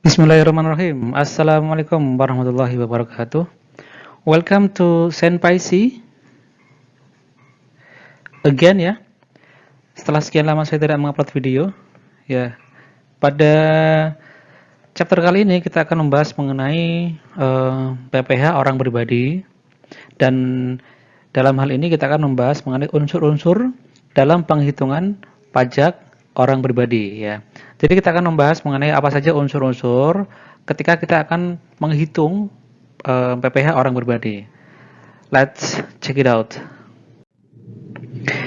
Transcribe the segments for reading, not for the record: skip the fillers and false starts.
Bismillahirrahmanirrahim. Assalamualaikum warahmatullahi wabarakatuh. Welcome to Senpaisi again ya. Setelah sekian lama saya tidak mengupload video, ya. Pada chapter kali ini kita akan membahas mengenai PPh orang pribadi, dan dalam hal ini kita akan membahas mengenai unsur-unsur dalam penghitungan pajak orang pribadi ya. Jadi kita akan membahas mengenai apa saja unsur-unsur ketika kita akan menghitung PPh orang pribadi. Let's check it out.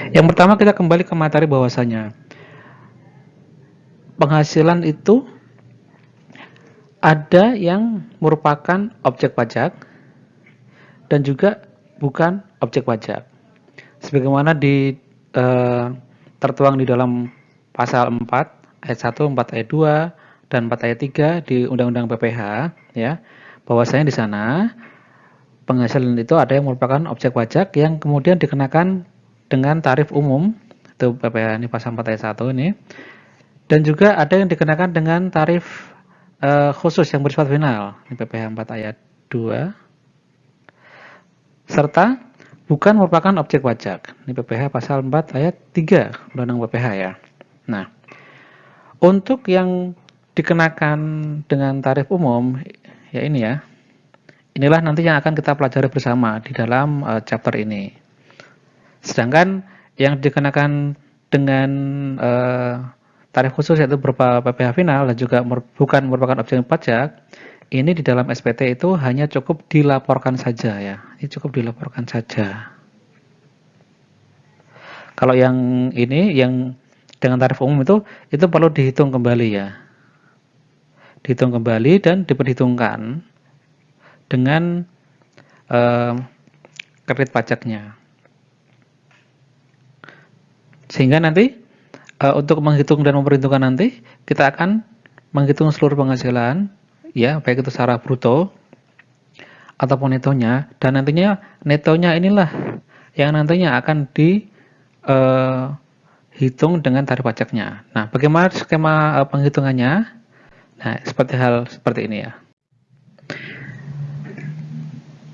Yang pertama kita kembali ke materi bahwasanya penghasilan itu ada yang merupakan objek pajak dan juga bukan objek pajak. Sebagaimana tertuang di dalam pasal 4 ayat 1, 4 ayat 2 dan 4 ayat 3 di Undang-Undang PPh ya. Bahwasanya di sana penghasilan itu ada yang merupakan objek pajak yang kemudian dikenakan dengan tarif umum, itu PPh ini pasal 4 ayat 1 ini, dan juga ada yang dikenakan dengan tarif khusus yang bersifat final, ini PPh 4 ayat 2, serta bukan merupakan objek pajak, ini PPh pasal 4 ayat 3 Undang-Undang PPh ya. Nah, untuk yang dikenakan dengan tarif umum, ya ini ya, inilah nanti yang akan kita pelajari bersama di dalam chapter ini. Sedangkan yang dikenakan dengan tarif khusus yaitu berupa PPh final dan juga bukan merupakan objek pajak, ini di dalam SPT itu hanya cukup dilaporkan saja ya. Ini cukup dilaporkan saja. Kalau yang ini yang dengan tarif umum itu perlu dihitung kembali ya. Dihitung kembali dan diperhitungkan dengan kredit pajaknya. Sehingga nanti untuk menghitung dan memperhitungkan nanti kita akan menghitung seluruh penghasilan ya, baik itu secara bruto ataupun netonya, dan nantinya netonya inilah yang nantinya akan dihitung dengan tarif pajaknya. Nah, bagaimana skema penghitungannya? Nah, seperti ini ya.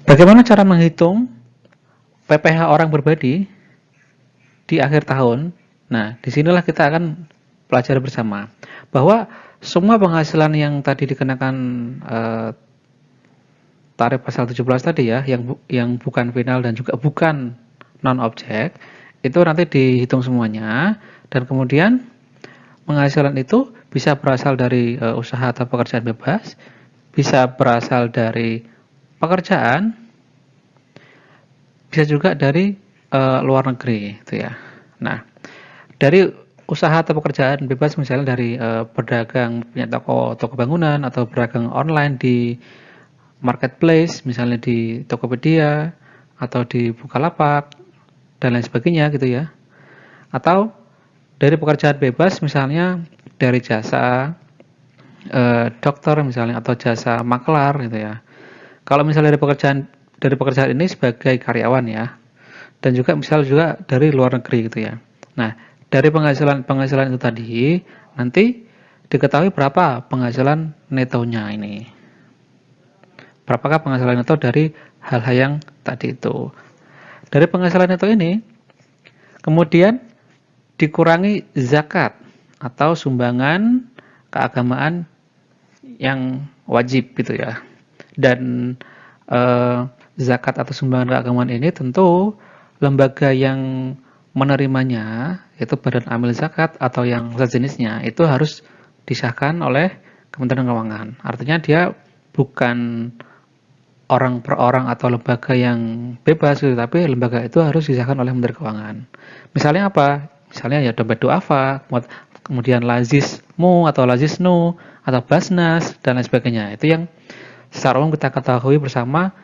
Bagaimana cara menghitung PPh orang pribadi di akhir tahun? Nah, disinilah kita akan pelajari bersama bahwa semua penghasilan yang tadi dikenakan tarif pasal 17 tadi ya, yang bukan final dan juga bukan non objek, itu nanti dihitung semuanya, dan kemudian penghasilan itu bisa berasal dari usaha atau pekerjaan bebas, bisa berasal dari pekerjaan, bisa juga dari luar negeri itu ya. Nah, dari usaha atau pekerjaan bebas misalnya dari berdagang punya toko bangunan atau berdagang online di marketplace misalnya di Tokopedia atau di Bukalapak dan lain sebagainya gitu ya. Atau dari pekerjaan bebas misalnya dari jasa dokter misalnya atau jasa makelar gitu ya. Kalau misalnya dari pekerjaan ini sebagai karyawan ya, dan juga misal juga dari luar negeri gitu ya. Nah, dari penghasilan itu tadi nanti diketahui berapa penghasilan netonya ini. Berapakah penghasilan neto dari hal-hal yang tadi itu. Dari penghasilan neto ini kemudian dikurangi zakat atau sumbangan keagamaan yang wajib gitu ya. Dan zakat atau sumbangan keagamaan ini tentu lembaga yang menerimanya, yaitu Badan Amil Zakat atau yang sejenisnya, itu harus disahkan oleh Kementerian Keuangan. Artinya dia bukan orang per orang atau lembaga yang bebas gitu, tapi lembaga itu harus disahkan oleh Menteri Keuangan. Misalnya apa? Misalnya ya dompet duafa, kemudian lazismu atau lazisnu atau basnas dan lain sebagainya. Itu yang secara umum kita ketahui bersama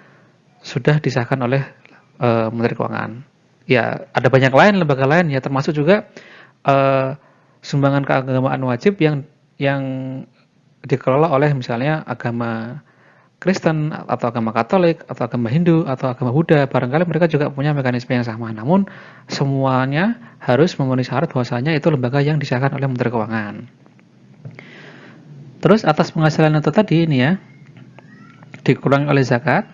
sudah disahkan oleh Menteri Keuangan. Ya, ada banyak lembaga lain ya, termasuk juga sumbangan keagamaan wajib yang dikelola oleh misalnya agama Kristen atau agama Katolik atau agama Hindu atau agama Buddha. Barangkali mereka juga punya mekanisme yang sama. Namun semuanya harus memenuhi syarat bahwasanya itu lembaga yang disahkan oleh Menteri Keuangan. Terus atas penghasilan neto tadi ini ya, dikurangi oleh zakat.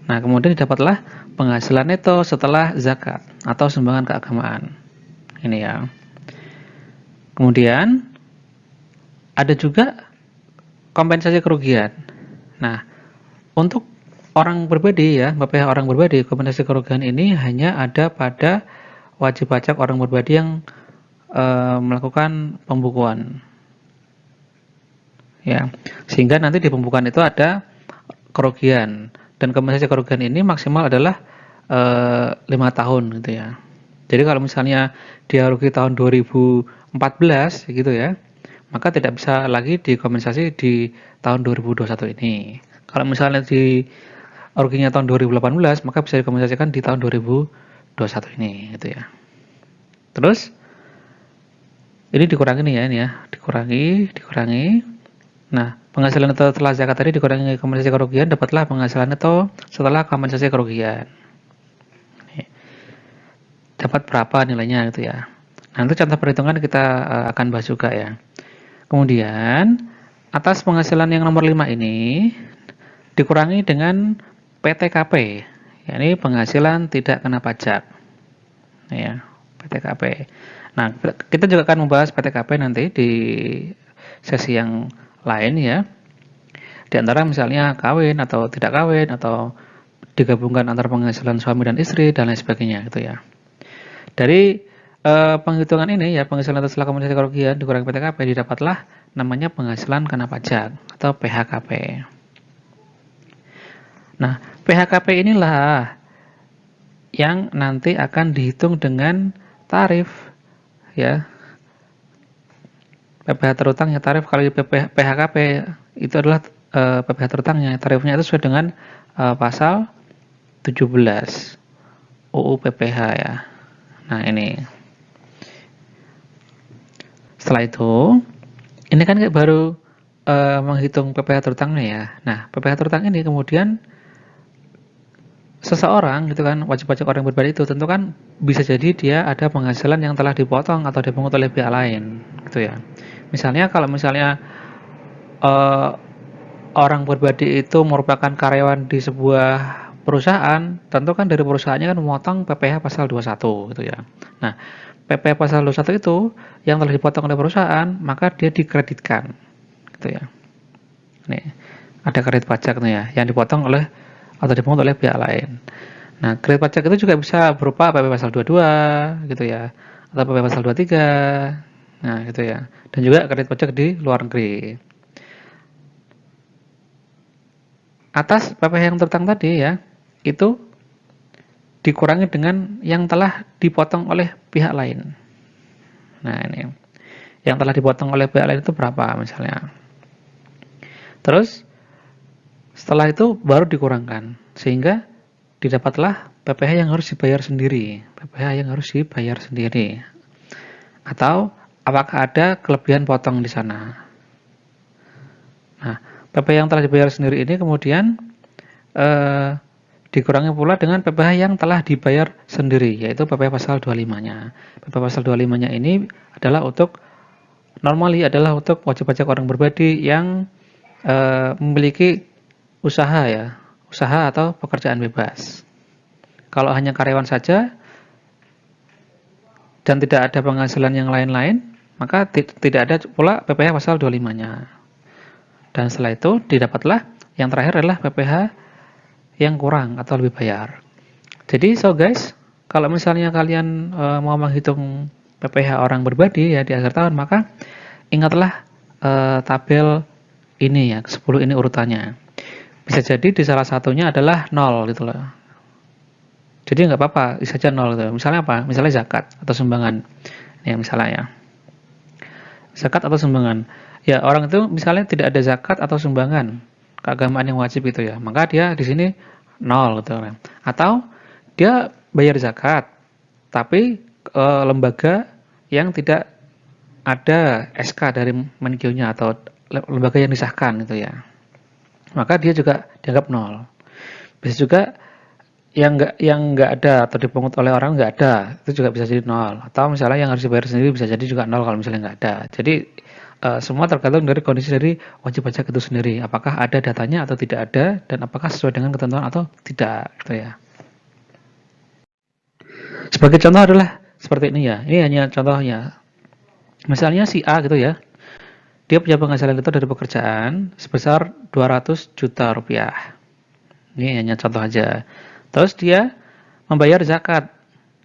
Nah, kemudian didapatlah penghasilan neto setelah zakat atau sumbangan keagamaan. Ini ya. Kemudian ada juga kompensasi kerugian. Nah, untuk orang pribadi ya, BPH orang pribadi, kompensasi kerugian ini hanya ada pada wajib pajak orang pribadi yang melakukan pembukuan. Ya, sehingga nanti di pembukuan itu ada kerugian, dan kompensasi kerugian ini maksimal adalah 5 tahun gitu ya. Jadi kalau misalnya dia rugi tahun 2014 gitu ya, maka tidak bisa lagi dikompensasi di tahun 2021 ini. Kalau misalnya di ruginya tahun 2018, maka bisa dikompensasikan di tahun 2021 ini gitu ya. Terus ini dikurangi nih ya, ini ya, dikurangi. Nah, penghasilan neto setelah zakat tadi dikurangi kompensasi kerugian, dapatlah penghasilan neto setelah kompensasi kerugian. Nih, dapat berapa nilainya gitu ya. Nah, itu contoh perhitungan kita akan bahas juga ya. Kemudian, atas penghasilan yang nomor 5 ini dikurangi dengan PTKP, yakni penghasilan tidak kena pajak. Ya, PTKP. Nah, kita juga akan membahas PTKP nanti di sesi yang lain ya. Di antara misalnya kawin atau tidak kawin atau digabungkan antara penghasilan suami dan istri dan lain sebagainya gitu ya. Dari penghitungan ini ya, penghasilan setelah kompensasi kerugian dikurangi PTKP didapatlah namanya penghasilan kena pajak atau PHKP. Nah, PHKP inilah yang nanti akan dihitung dengan tarif ya. PPh terutangnya tarif kalau di PHKP itu adalah PPh terutangnya tarifnya itu sesuai dengan pasal 17 UU PPh ya. Nah, ini. Setelah itu, ini kan baru menghitung PPh terutangnya ya. Nah, PPh terutang ini kemudian seseorang gitu kan, wajib pajak orang pribadi itu tentu kan bisa jadi dia ada penghasilan yang telah dipotong atau dipungut oleh pihak lain gitu ya. Misalnya kalau misalnya orang pribadi itu merupakan karyawan di sebuah perusahaan, tentu kan dari perusahaannya kan memotong PPh pasal 21 gitu ya. Nah, PPh pasal 21 itu yang telah dipotong oleh perusahaan, maka dia dikreditkan gitu ya. Nih, ada kredit pajak nih ya, yang dipotong oleh atau dipungut oleh pihak lain. Nah, kredit pajak itu juga bisa berupa PP pasal 22 gitu ya, atau PP pasal 23. Nah, gitu ya. Dan juga kredit pajak di luar negeri. Atas PPh yang tertang tadi ya, itu dikurangi dengan yang telah dipotong oleh pihak lain. Nah, ini yang telah dipotong oleh pihak lain itu berapa misalnya. Terus setelah itu baru dikurangkan sehingga didapatlah PPh yang harus dibayar sendiri. PPh yang harus dibayar sendiri. Atau apakah ada kelebihan potong di sana. Nah, PPh yang telah dibayar sendiri ini kemudian dikurangi pula dengan PPh yang telah dibayar sendiri, yaitu PPh pasal 25-nya. PPh pasal 25-nya ini adalah untuk adalah untuk wajib pajak orang pribadi yang memiliki usaha ya, usaha atau pekerjaan bebas. Kalau hanya karyawan saja dan tidak ada penghasilan yang lain-lain, maka tidak ada pula PPh pasal 25-nya. Dan setelah itu didapatlah yang terakhir adalah PPh yang kurang atau lebih bayar. Jadi guys, kalau misalnya kalian mau menghitung PPh orang pribadi ya di akhir tahun, maka ingatlah tabel ini ya, 10 ini urutannya. Bisa jadi di salah satunya adalah 0 gitu loh. Jadi nggak apa-apa, bisa saja 0 gitu. Misalnya apa? Misalnya zakat atau sumbangan. Ya, misalnya ya. Zakat atau sumbangan. Ya, orang itu misalnya tidak ada zakat atau sumbangan keagamaan yang wajib itu ya. Maka dia di sini 0 gitu kan. Atau dia bayar zakat tapi lembaga yang tidak ada SK dari Menkeunya atau lembaga yang disahkan gitu ya. Maka dia juga dianggap 0. Bisa juga yang nggak ada atau dipungut oleh orang nggak ada, itu juga bisa jadi 0. Atau misalnya yang harus dibayar sendiri bisa jadi juga 0 kalau misalnya nggak ada. Jadi semua tergantung dari kondisi dari wajib pajak itu sendiri. Apakah ada datanya atau tidak ada, dan apakah sesuai dengan ketentuan atau tidak, gitu ya. Sebagai contoh adalah seperti ini ya. Ini hanya contohnya. Misalnya si A gitu ya. Dia punya penghasilan itu dari pekerjaan sebesar 200 juta rupiah. Ini hanya contoh aja. Terus dia membayar zakat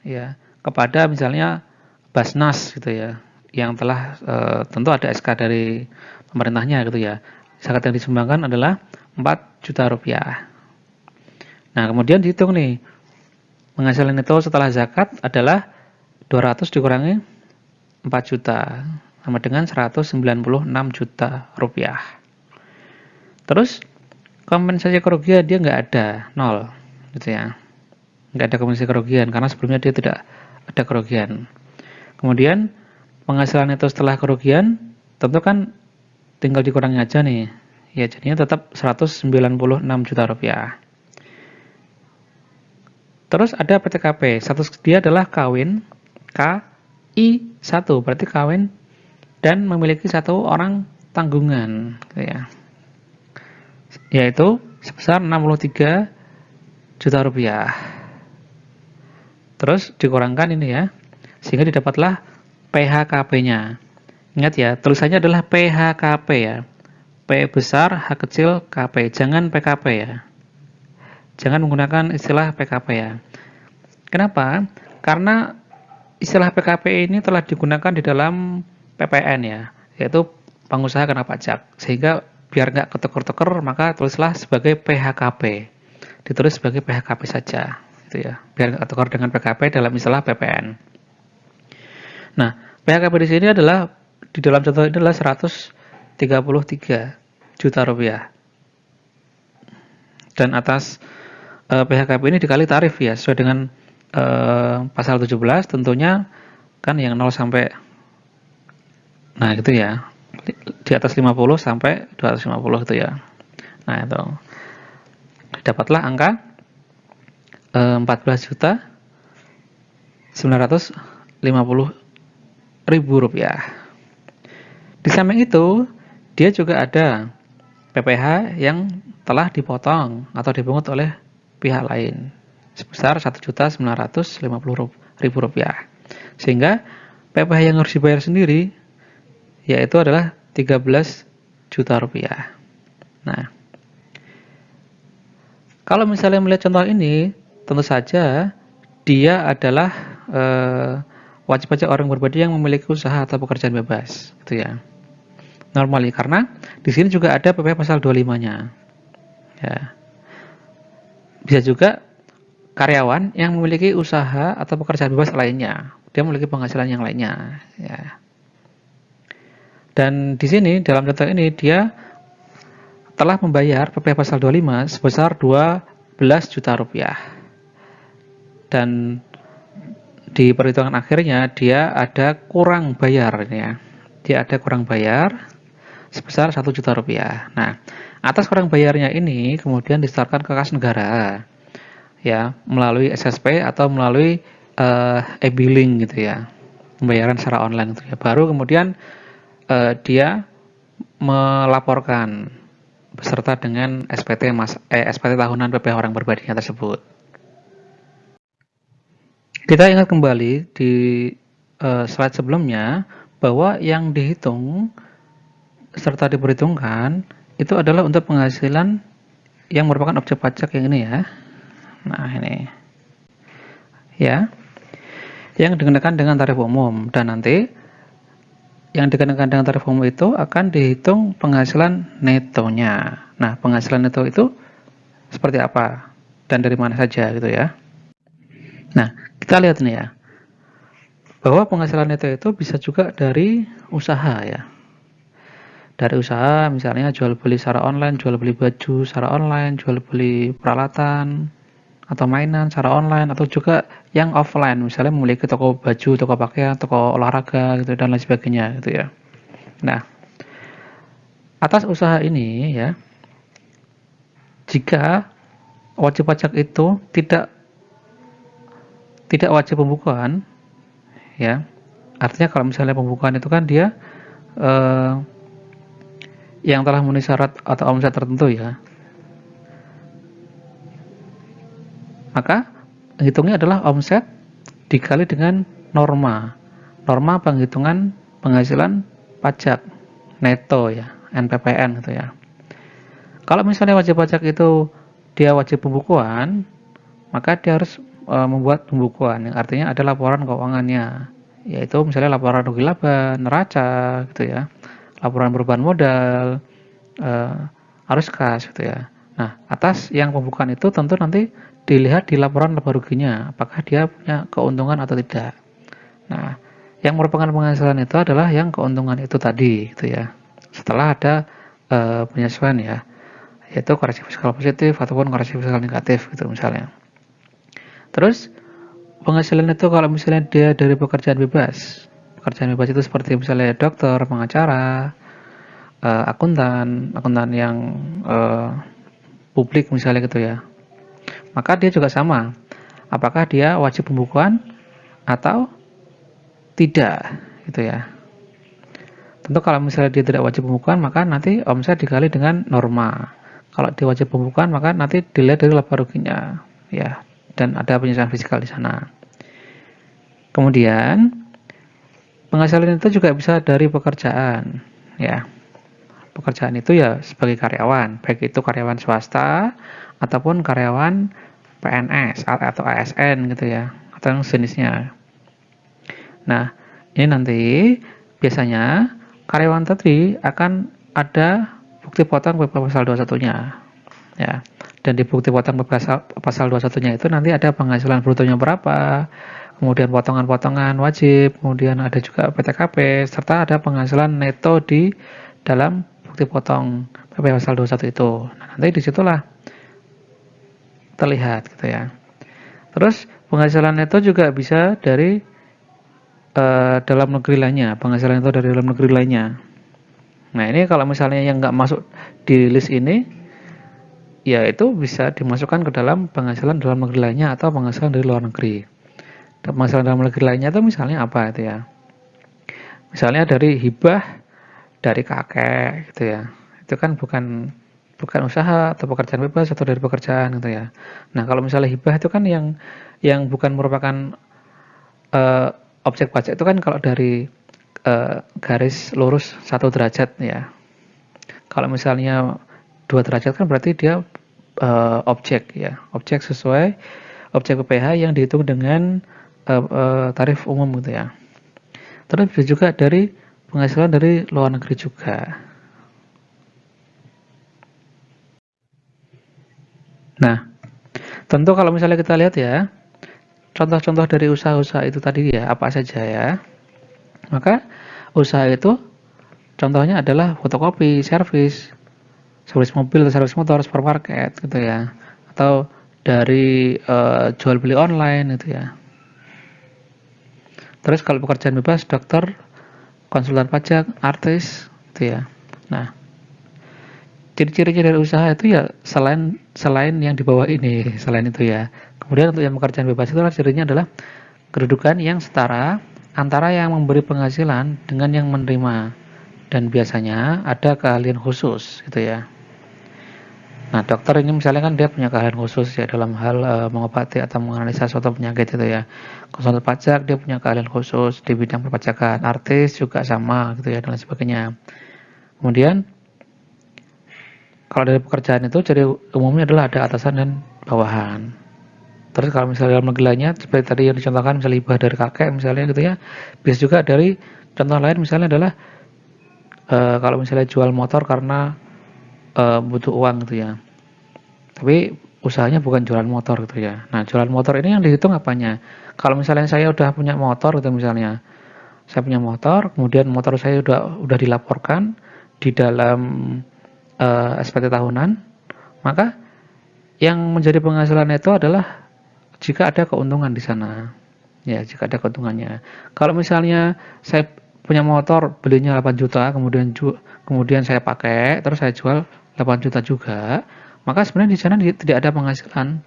ya kepada misalnya Basnas gitu ya, yang telah tentu ada SK dari pemerintahnya gitu ya. Zakat yang disumbangkan adalah 4 juta rupiah. Nah, kemudian dihitung nih, penghasilan itu setelah zakat adalah 200 dikurangi 4 juta, sama dengan 196 juta rupiah. Terus kompensasi kerugian dia nggak ada, nol gitu ya. Nggak ada kompensasi kerugian karena sebelumnya dia tidak ada kerugian. Kemudian penghasilan itu setelah kerugian tentu kan tinggal dikurangi aja nih. Ya jadinya tetap 196 juta rupiah. Terus ada PTKP, status dia adalah kawin KI1, berarti kawin dan memiliki satu orang tanggungan gitu ya. Yaitu sebesar 63 juta rupiah. Terus dikurangkan ini ya, sehingga didapatlah PHKP-nya. Ingat ya, tulisannya adalah PHKP ya. P besar, H kecil, KP. Jangan PKP ya. Jangan menggunakan istilah PKP ya. Kenapa? Karena istilah PKP ini telah digunakan di dalam PPN ya, yaitu pengusaha kena pajak. Sehingga biar nggak ketuker-tuker, maka tulislah sebagai PHKP. Ditulis sebagai PHKP saja. Gitu ya. Biar nggak ketukar dengan PKP dalam istilah PPN. Nah, PHKP di sini adalah di dalam contoh ini adalah 133 juta rupiah. Dan atas PHKP ini dikali tarif ya, sesuai dengan pasal 17 tentunya kan yang 0 sampai nah gitu ya. Di atas 50 sampai 250 gitu ya. Nah, itu. Dapatlah angka 14 juta 950 ribu rupiah. Di samping itu, dia juga ada PPh yang telah dipotong atau dipungut oleh pihak lain sebesar 1.950.000 rupiah. Sehingga PPh yang harus dibayar sendiri yaitu adalah 13 juta rupiah. Nah, kalau misalnya melihat contoh ini, tentu saja dia adalah wajib pajak orang pribadi yang memiliki usaha atau pekerjaan bebas, gitu ya. Normally karena di sini juga ada PPh pasal 25-nya. Ya. Bisa juga karyawan yang memiliki usaha atau pekerjaan bebas lainnya. Dia memiliki penghasilan yang lainnya, ya. Dan di sini dalam contoh ini dia telah membayar PPh pasal 25 sebesar 12 juta rupiah. Dan di perhitungan akhirnya dia ada kurang bayar ya. Dia ada kurang bayar sebesar 1 juta rupiah. Nah, atas kurang bayarnya ini kemudian disetorkan ke kas negara. Ya, melalui SSP atau melalui e-billing gitu ya. Pembayaran secara online gitu ya. Baru kemudian dia melaporkan beserta dengan SPT tahunan PPh orang pribadinya tersebut. Kita ingat kembali di slide sebelumnya bahwa yang dihitung serta diperhitungkan itu adalah untuk penghasilan yang merupakan objek pajak yang ini ya. Nah, ini. Ya. Yang dikenakan dengan tarif umum dan nanti yang dikenakan dengan tarif umum itu akan dihitung penghasilan netonya. Nah, penghasilan neto itu seperti apa dan dari mana saja gitu ya. Nah, kita lihat nih ya, bahwa penghasilan neto itu bisa juga dari usaha ya. Dari usaha misalnya jual beli secara online, jual beli baju secara online, jual beli peralatan atau mainan secara online, atau juga yang offline, misalnya memiliki toko baju, toko pakaian, toko olahraga gitu dan lain sebagainya gitu ya. Nah, atas usaha ini ya, jika wajib pajak itu tidak wajib pembukuan ya, artinya kalau misalnya pembukuan itu kan dia eh, yang telah memenuhi syarat atau omset tertentu ya, maka hitungnya adalah omset dikali dengan norma penghitungan penghasilan pajak neto ya, NPPN gitu ya. Kalau misalnya wajib pajak itu dia wajib pembukuan, maka dia harus membuat pembukuan yang artinya ada laporan keuangannya, yaitu misalnya laporan rugi laba, neraca gitu ya, laporan perubahan modal, arus kas gitu ya. Nah, atas yang pembukuan itu tentu nanti dilihat di laporan laba ruginya, apakah dia punya keuntungan atau tidak. Nah, yang merupakan penghasilan itu adalah yang keuntungan itu tadi gitu ya. Setelah ada penyesuaian ya, yaitu koreksi fiskal positif ataupun koreksi fiskal negatif gitu misalnya. Terus penghasilan itu kalau misalnya dia dari pekerjaan bebas. Pekerjaan bebas itu seperti misalnya dokter, pengacara, akuntan yang publik misalnya gitu ya. Maka dia juga sama. Apakah dia wajib pembukuan atau tidak gitu ya. Tentu kalau misalnya dia tidak wajib pembukuan, maka nanti omset dikali dengan norma. Kalau dia wajib pembukuan, maka nanti dilihat dari laba ruginya ya, dan ada penyesuaian fiskal di sana. Kemudian penghasilan itu juga bisa dari pekerjaan ya. Pekerjaan itu ya sebagai karyawan, baik itu karyawan swasta ataupun karyawan PNS atau ASN gitu ya, atau jenisnya. Nah, ini nanti biasanya karyawan tadi akan ada bukti potong pasal 21-nya ya. Dan di bukti potong pasal 21-nya itu nanti ada penghasilan brutonya berapa, kemudian potongan-potongan wajib, kemudian ada juga PTKP, serta ada penghasilan neto di dalam bukti potong PP pasal 21 itu. Nah, nanti disitulah terlihat gitu ya. Terus penghasilan neto juga bisa dari dalam negeri lainnya, penghasilan itu dari dalam negeri lainnya. Nah, ini kalau misalnya yang nggak masuk di list ini, ya itu bisa dimasukkan ke dalam penghasilan dalam negeri lainnya atau penghasilan dari luar negeri. Penghasilan dalam negeri lainnya itu misalnya apa itu ya? Misalnya dari hibah dari kakek gitu ya. Itu kan bukan usaha atau pekerjaan bebas atau dari pekerjaan gitu ya. Nah, kalau misalnya hibah itu kan yang bukan merupakan uh, objek pajak itu kan kalau dari garis lurus 1 derajat ya. Kalau misalnya 2 derajat kan berarti dia objek ya, objek sesuai objek PPh yang dihitung dengan tarif umum gitu ya. Terus bisa juga dari penghasilan dari luar negeri juga. Nah, tentu kalau misalnya kita lihat ya, contoh-contoh dari usaha-usaha itu tadi ya, apa saja ya. Maka usaha itu contohnya adalah fotokopi, servis mobil atau servis motor, supermarket gitu ya. Atau dari jual beli online gitu ya. Terus kalau pekerjaan bebas, dokter, konsultan pajak, artis gitu ya. Nah, ciri-cirinya dari usaha itu ya selain yang di bawah ini, selain itu ya. Kemudian untuk yang pekerjaan bebas itu cirinya adalah kedudukan yang setara antara yang memberi penghasilan dengan yang menerima, dan biasanya ada keahlian khusus gitu ya. Nah, dokter ini misalnya kan dia punya keahlian khusus ya dalam hal mengobati atau menganalisa suatu penyakit itu ya. Konsultan pajak dia punya keahlian khusus di bidang perpajakan, artis juga sama gitu ya, dan lain sebagainya. Kemudian kalau dari pekerjaan itu ciri umumnya adalah ada atasan dan bawahan. Terus kalau misalnya dalam negeri lainnya seperti tadi yang dicontohkan misalnya hibah dari kakek misalnya gitu ya, bisa juga dari contoh lain misalnya adalah kalau misalnya jual motor karena butuh uang gitu ya, tapi usahanya bukan jualan motor gitu ya. Nah, jualan motor ini yang dihitung apanya? Kalau misalnya saya udah punya motor gitu misalnya, saya punya motor, kemudian motor saya udah dilaporkan di dalam SPT tahunan, maka yang menjadi penghasilan itu adalah jika ada keuntungan di sana. Ya, jika ada keuntungannya. Kalau misalnya saya punya motor belinya 8 juta, kemudian saya pakai, terus saya jual 8 juta juga, maka sebenarnya di sana tidak ada penghasilan.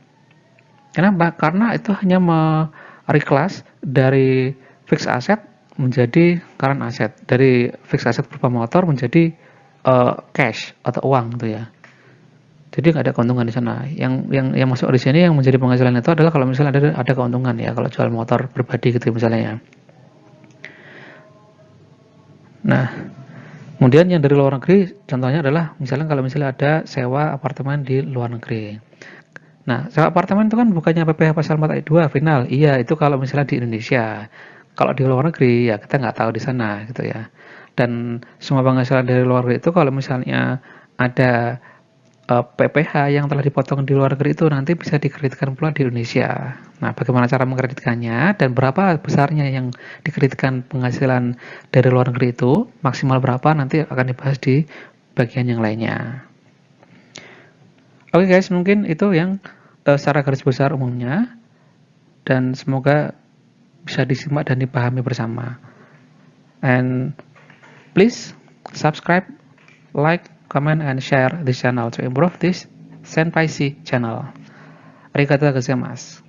Kenapa? Karena itu hanya mereclass dari fixed asset menjadi current asset, dari fixed asset berupa motor menjadi cash atau uang gitu ya. Jadi nggak ada keuntungan di sana. Yang masuk di sini yang menjadi penghasilan itu adalah kalau misalnya ada keuntungan ya, kalau jual motor pribadi gitu misalnya ya. Nah, kemudian yang dari luar negeri contohnya adalah misalnya kalau misalnya ada sewa apartemen di luar negeri. Nah, sewa apartemen itu kan bukannya PPh pasal 4 ayat 2 final. Iya, itu kalau misalnya di Indonesia. Kalau di luar negeri ya kita nggak tahu di sana gitu ya. Dan semua penghasilan dari luar negeri itu kalau misalnya ada PPh yang telah dipotong di luar negeri itu nanti bisa dikreditkan pula di Indonesia. Nah, bagaimana cara mengkreditkannya dan berapa besarnya yang dikreditkan penghasilan dari luar negeri itu, maksimal berapa nanti akan dibahas di bagian yang lainnya. Oke guys, mungkin itu yang secara garis besar umumnya dan semoga bisa disimak dan dipahami bersama. And please subscribe, like, comment, and share this channel to improve this Senpai channel. Arigatou gozaimasu.